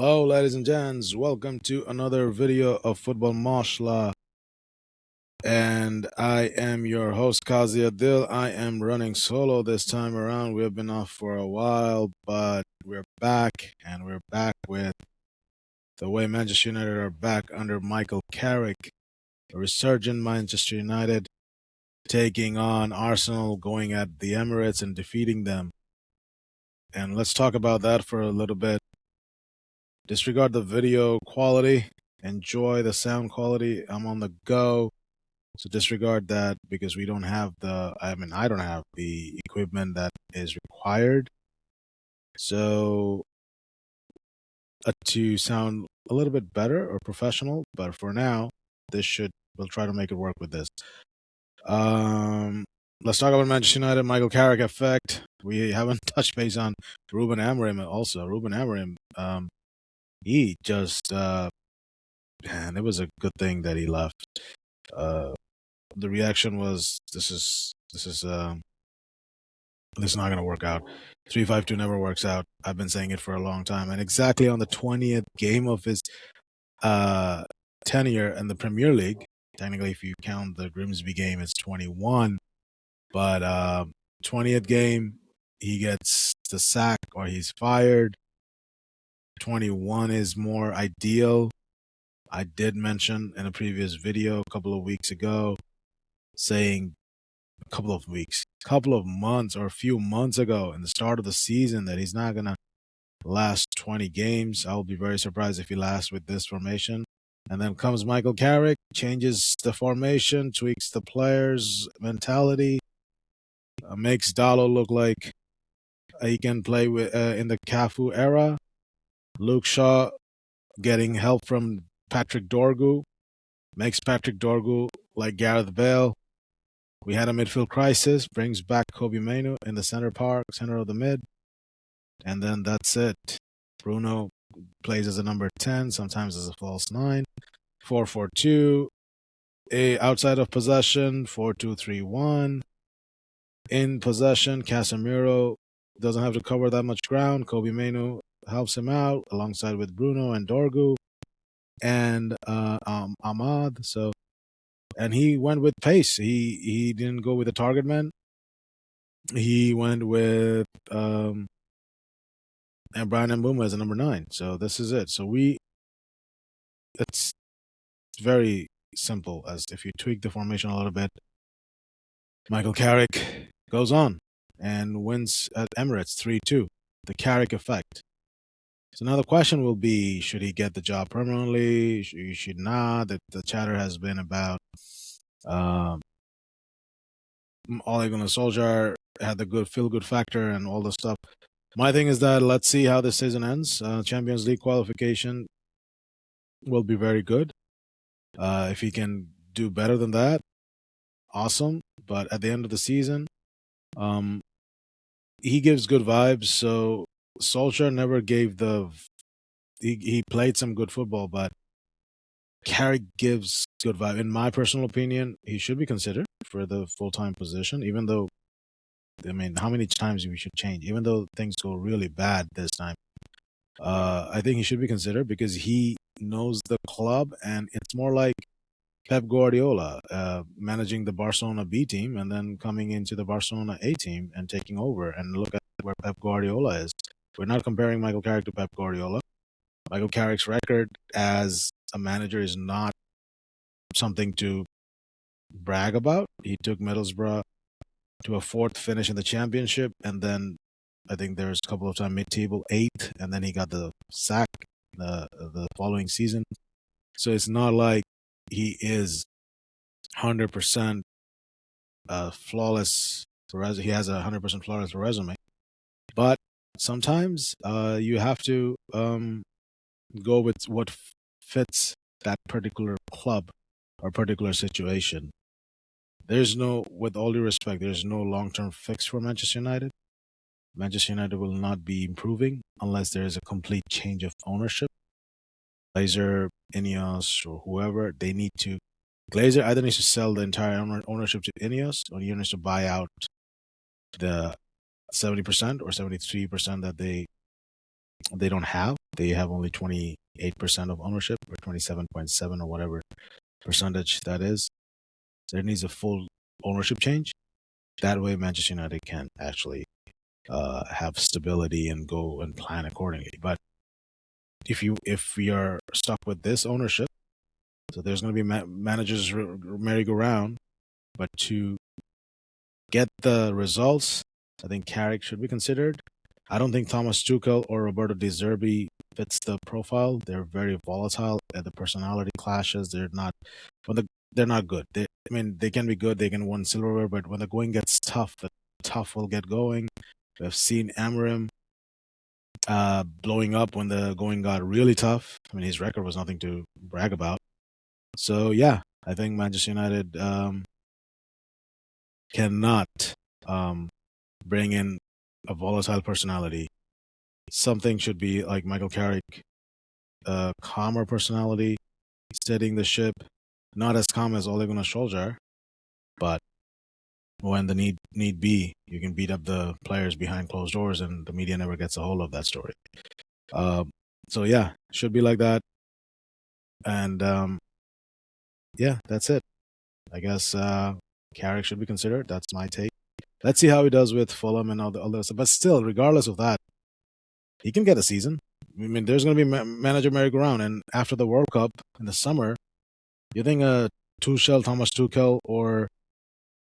Hello, ladies and gents. Welcome to another video of Football Marshla. And I am your host, Qazi Adil. I am running solo this time around. We have been off for a while, but we're back, and we're back with the way Manchester United are back under Michael Carrick, a resurgent Manchester United, taking on Arsenal, going at the Emirates and defeating them. And let's talk about that for a little bit. Disregard the video quality. Enjoy the sound quality. I'm on the go. So disregard that because we don't have I don't have the equipment that is required. So to sound a little bit better or professional, but for now, we'll try to make it work with this. Let's talk about Manchester United, Michael Carrick effect. We haven't touched base on Ruben Amorim also. Ruben Amorim, he just, man, it was a good thing that he left. The reaction was, this is not going to work out. 3-5-2 never works out. I've been saying it for a long time. And exactly on the 20th game of his tenure in the Premier League, technically if you count the Grimsby game, it's 21. But 20th game, he gets the sack or he's fired. 21 is more ideal. I did mention in a previous video a couple of weeks ago, saying a couple of months or a few months ago in the start of the season that he's not going to last 20 games. I'll be very surprised if he lasts with this formation. And then comes Michael Carrick, changes the formation, tweaks the players' mentality, makes Dalot look like he can play with in the Cafu era. Luke Shaw getting help from Patrick Dorgu, makes Patrick Dorgu like Gareth Bale. We had a midfield crisis, brings back Kobe Mainoo in the center of the mid. And then that's it. Bruno plays as a number 10, sometimes as a false 9. 4-4-2. Outside of possession, 4-2-3-1. In possession, Casemiro doesn't have to cover that much ground. Kobe Mainoo helps him out alongside with Bruno and Dorgu and Ahmad. And he went with pace. He didn't go with the target man. He went with and Brian Mbeumo as a number 9. So this is it. So it's very simple. As if you tweak the formation a little bit, Michael Carrick goes on and wins at Emirates 3-2. The Carrick effect. So now the question will be, should he get the job permanently? You should not. The chatter has been about Ole Gunnar Solskjaer had the good feel-good factor and all the stuff. My thing is that let's see how this season ends. Champions League qualification will be very good. If he can do better than that, awesome. But at the end of the season, he gives good vibes. So Solskjaer never gave he played some good football, but Carrick gives good vibe. In my personal opinion, he should be considered for the full-time position, even though, I mean, how many times we should change? Even though things go really bad this time, I think he should be considered because he knows the club, and it's more like Pep Guardiola managing the Barcelona B team and then coming into the Barcelona A team and taking over. And look at where Pep Guardiola is. We're not comparing Michael Carrick to Pep Guardiola. Michael Carrick's record as a manager is not something to brag about. He took Middlesbrough to a 4th finish in the championship, and then I think there's a couple of times mid-table 8th, and then he got the sack the following season. So it's not like he is 100% flawless. He has a 100% flawless resume, but sometimes you have to go with what fits that particular club or particular situation. With all due respect, there's no long-term fix for Manchester United. Manchester United will not be improving unless there is a complete change of ownership. Glazer, Ineos, or whoever, Glazer either needs to sell the entire ownership to Ineos, or he needs to buy out the 70% or 73% that they they don't have. They have only 28% of ownership, or 27.7 or whatever percentage that is. There needs a full ownership change. That way, Manchester United can actually have stability and go and plan accordingly. But if we are stuck with this ownership, so there's going to be managers merry-go-round, but to get the results, I think Carrick should be considered. I don't think Thomas Tuchel or Roberto De Zerbi fits the profile. They're very volatile, and the personality clashes. They're not good. I mean, they can be good. They can win silverware, but when the going gets tough, the tough will get going. We've seen Amorim blowing up when the going got really tough. I mean, his record was nothing to brag about. So yeah, I think Manchester United cannot bring in a volatile personality. Something should be like Michael Carrick, a calmer personality, steadying the ship. Not as calm as Ole Gunnar Solskjaer, but when the need be, you can beat up the players behind closed doors, and the media never gets a hold of that story. So yeah, should be like that, and yeah, that's it. I guess Carrick should be considered. That's my take. Let's see how he does with Fulham and all the other stuff. But still, regardless of that, he can get a season. I mean, there's going to be manager merry-go-round, and after the World Cup in the summer, you think Thomas Tuchel, or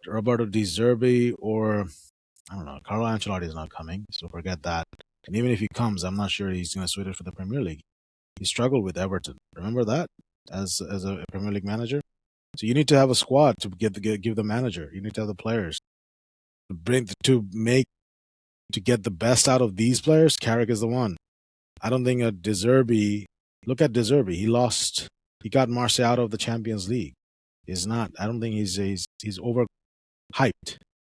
Roberto De Zerbi, or I don't know, Carlo Ancelotti is not coming, so forget that. And even if he comes, I'm not sure he's going to suit it for the Premier League. He struggled with Everton. Remember that as a Premier League manager. So you need to have a squad to give the manager. You need to have the players to get the best out of these players. Carrick is the one. I don't think a De Zerbi. Look at De Zerbi. He lost. He got Marseille out of the Champions League. He's not. I don't think he's overhyped.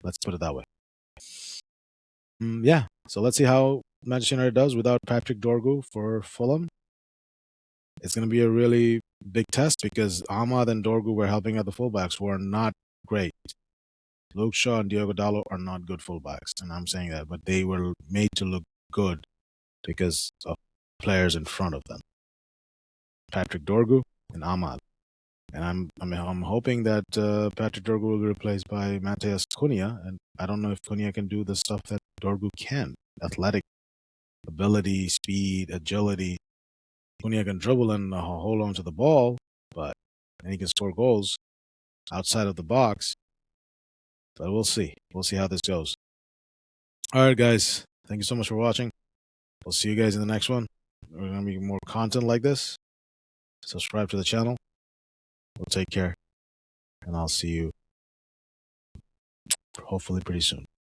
Let's put it that way. Yeah. So let's see how Manchester United does without Patrick Dorgu for Fulham. It's going to be a really big test because Ahmad and Dorgu were helping out the fullbacks who are not great. Luke Shaw and Diogo Dalot are not good fullbacks, and I'm saying that, but they were made to look good because of players in front of them. Patrick Dorgu and Ahmad. And I'm hoping that Patrick Dorgu will be replaced by Matheus Cunha, and I don't know if Cunha can do the stuff that Dorgu can. Athletic ability, speed, agility. Cunha can dribble and hold on to the ball, and he can score goals outside of the box. But we'll see. We'll see how this goes. All right, guys. Thank you so much for watching. We'll see you guys in the next one. We're going to be more content like this. Subscribe to the channel. We'll take care. And I'll see you hopefully pretty soon.